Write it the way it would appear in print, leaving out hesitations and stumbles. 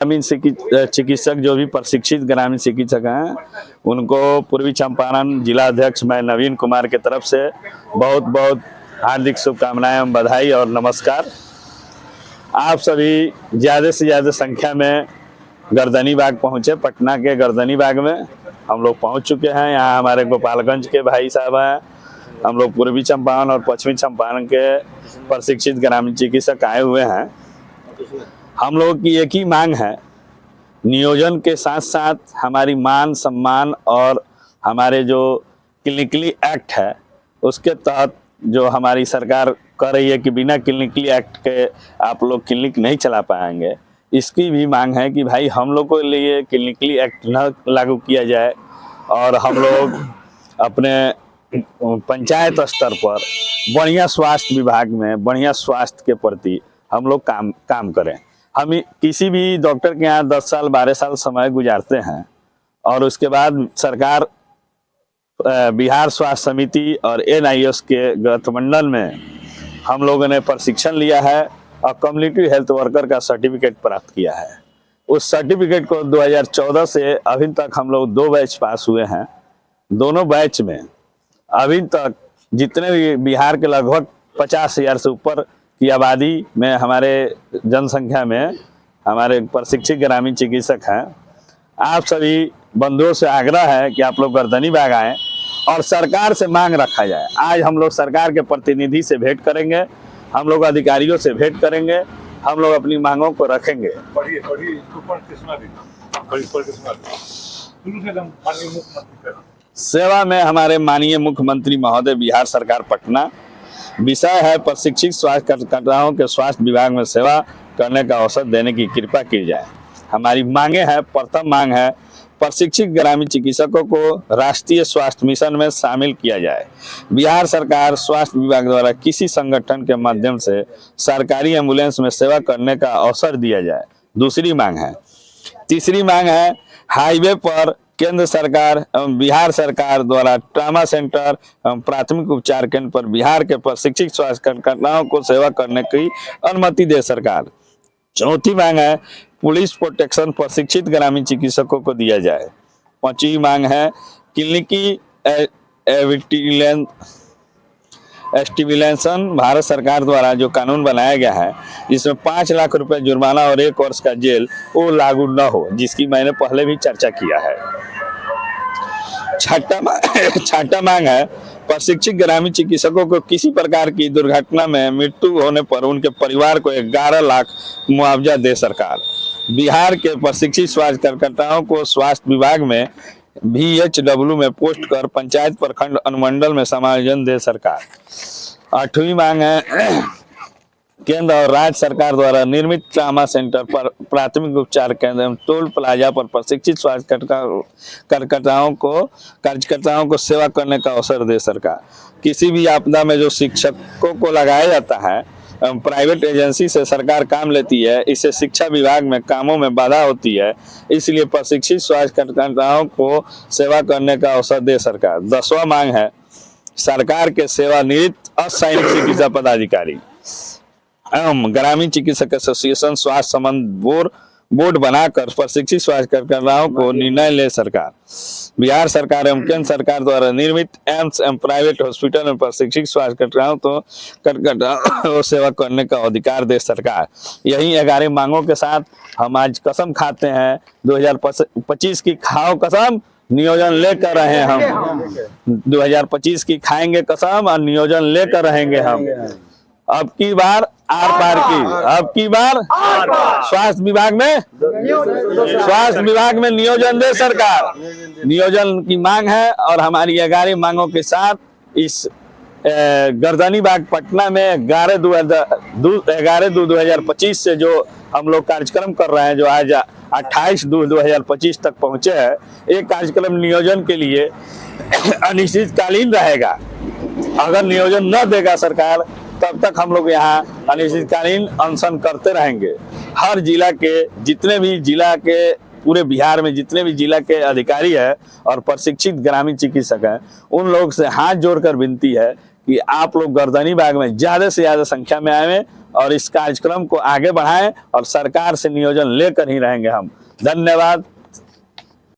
ग्रामीण चिकित्सक जो भी प्रशिक्षित ग्रामीण चिकित्सक हैं उनको पूर्वी चंपारण जिला अध्यक्ष मैं नवीन कुमार की तरफ से बहुत बहुत हार्दिक शुभकामनाएं एवं बधाई और नमस्कार। आप सभी ज़्यादा से ज़्यादा संख्या में गर्दनी बाग पहुँचे। पटना के गर्दनी बाग में हम लोग पहुँच चुके हैं। यहाँ हमारे गोपालगंज के भाई साहब हैं, हम लोग पूर्वी चंपारण और पश्चिमी चंपारण के प्रशिक्षित ग्रामीण चिकित्सक आए हुए हैं। हम लोगों की एक ही मांग है, नियोजन के साथ साथ हमारी मान सम्मान और हमारे जो क्लिनिकली एक्ट है उसके तहत जो हमारी सरकार कर रही है कि बिना क्लिनिकली एक्ट के आप लोग क्लिनिक नहीं चला पाएंगे, इसकी भी मांग है कि भाई हम लोग को लिए क्लिनिकली एक्ट न लागू किया जाए और हम लोग अपने पंचायत स्तर पर बढ़िया स्वास्थ्य विभाग में बढ़िया स्वास्थ्य के प्रति हम लोग काम करें। हम किसी भी डॉक्टर के यहाँ 10 साल 12 साल समय गुजारते हैं और उसके बाद सरकार बिहार स्वास्थ्य समिति और NIS के गठबंधन में हम लोगों ने प्रशिक्षण लिया है और कम्युनिटी हेल्थ वर्कर का सर्टिफिकेट प्राप्त किया है। उस सर्टिफिकेट को 2014 से अभी तक हम लोग 2 बैच पास हुए हैं। दोनों बैच में अभी तक जितने भी बिहार के लगभग 50,000 से ऊपर की आबादी में हमारे जनसंख्या में हमारे प्रशिक्षित ग्रामीण चिकित्सक हैं। आप सभी बंधुओं से आग्रह है कि आप लोग गर्दनी बाग आएँ और सरकार से मांग रखा जाए। आज हम लोग सरकार के प्रतिनिधि से भेंट करेंगे, हम लोग अधिकारियों से भेंट करेंगे, हम लोग अपनी मांगों को रखेंगे। सेवा में हमारे माननीय मुख्यमंत्री महोदय बिहार सरकार पटना, विषय है प्रशिक्षित स्वास्थ्य कार्यकर्ताओं के स्वास्थ्य विभाग में सेवा करने का अवसर देने की कृपा की जाए। हमारी मांगे हैं, प्रथम मांग है प्रशिक्षित ग्रामीण चिकित्सकों को राष्ट्रीय स्वास्थ्य मिशन में शामिल किया जाए। बिहार सरकार स्वास्थ्य विभाग द्वारा किसी संगठन के माध्यम से सरकारी एम्बुलेंस में सेवा करने का अवसर दिया जाए। दूसरी मांग है। तीसरी मांग है हाईवे पर केंद्र सरकार एवं बिहार सरकार द्वारा ट्रामा सेंटर एवं प्राथमिक उपचार केंद्र पर बिहार के प्रशिक्षित स्वास्थ्य कार्यकर्ताओं को सेवा करने की अनुमति दे सरकार। चौथी मांग है पुलिस प्रोटेक्शन प्रशिक्षित ग्रामीण चिकित्सकों को दिया जाए। पांचवी मांग है क्लिनिकी एस्टिमुलेशन भारत सरकार द्वारा जो कानून बनाया गया है जिसमें 5 लाख रुपए जुर्माना और 1 वर्ष का जेल वो लागू न हो, जिसकी मैंने पहले भी चर्चा किया है। छठा मांग है प्रशिक्षित ग्रामीण चिकित्सकों को किसी प्रकार की दुर्घटना में मृत्यु होने पर उनके परिवार को 11 लाख मुआवजा दे सरकार। बिहार के प्रशिक्षित स्वास्थ्य कार्यकर्ताओं को स्वास्थ्य विभाग में VHW में पोस्ट कर पंचायत प्रखंड अनुमंडल में समायोजन दे सरकार। 8वीं मांग है केंद्र और राज्य सरकार द्वारा निर्मित ट्रामा सेंटर पर प्राथमिक उपचार केंद्र एवं टोल प्लाजा पर प्रशिक्षित स्वास्थ्य कार्यकर्ताओं को सेवा करने का अवसर दे सरकार। किसी भी आपदा में जो शिक्षकों को लगाया जाता है प्राइवेट एजेंसी से सरकार काम लेती है, इससे शिक्षा विभाग में कामों में बाधा होती है, इसलिए प्रशिक्षित स्वास्थ्य कार्यकर्ताओं को सेवा करने का अवसर दे सरकार। 10वां मांग है सरकार के सेवानिवृत्त असैनिक चिकित्सा पदाधिकारी एवं ग्रामीण चिकित्सक एसोसिएशन स्वास्थ्य संबंध बोर्ड बनाकर प्रशिक्षित स्वास्थ्य कार्यकर्ताओं को निर्णय ले सरकार। बिहार सरकार एवं केंद्र सरकार द्वारा निर्मित एम्स एवं प्राइवेट हॉस्पिटल में प्रशिक्षित स्वास्थ्य कार्यकर्ताओं को सेवा करने का अधिकार दे सरकार। यही 11 मांगों के साथ हम आज कसम खाते हैं 2025 की खाओ कसम नियोजन लेकर रहे हम। 2025 की खाएंगे कसम और नियोजन लेकर रहेंगे हम। अब की बार आर पार की, अब की बार स्वास्थ्य विभाग में नियोजन दे सरकार। नियोजन की मांग है और हमारी 11 मांगों के साथ इस गर्दनी बाग पटना में 11/2/2025 से जो हम लोग कार्यक्रम कर रहे हैं, जो आज 28/2/2025 तक पहुंचे हैं, एक कार्यक्रम नियोजन के लिए अनिश्चितकालीन रहेगा। अगर नियोजन न देगा सरकार तब तक हम लोग यहाँ अनिश्चितकालीन अनशन करते रहेंगे। हर जिला के जितने भी जिला के पूरे बिहार में जितने भी जिला के अधिकारी है और प्रशिक्षित ग्रामीण चिकित्सक हैं, उन लोग से हाथ जोड़कर विनती है कि आप लोग गर्दनी बाग में ज़्यादा से ज़्यादा संख्या में आएं और इस कार्यक्रम को आगे बढ़ाएं और सरकार से नियोजन लेकर ही रहेंगे हम। धन्यवाद।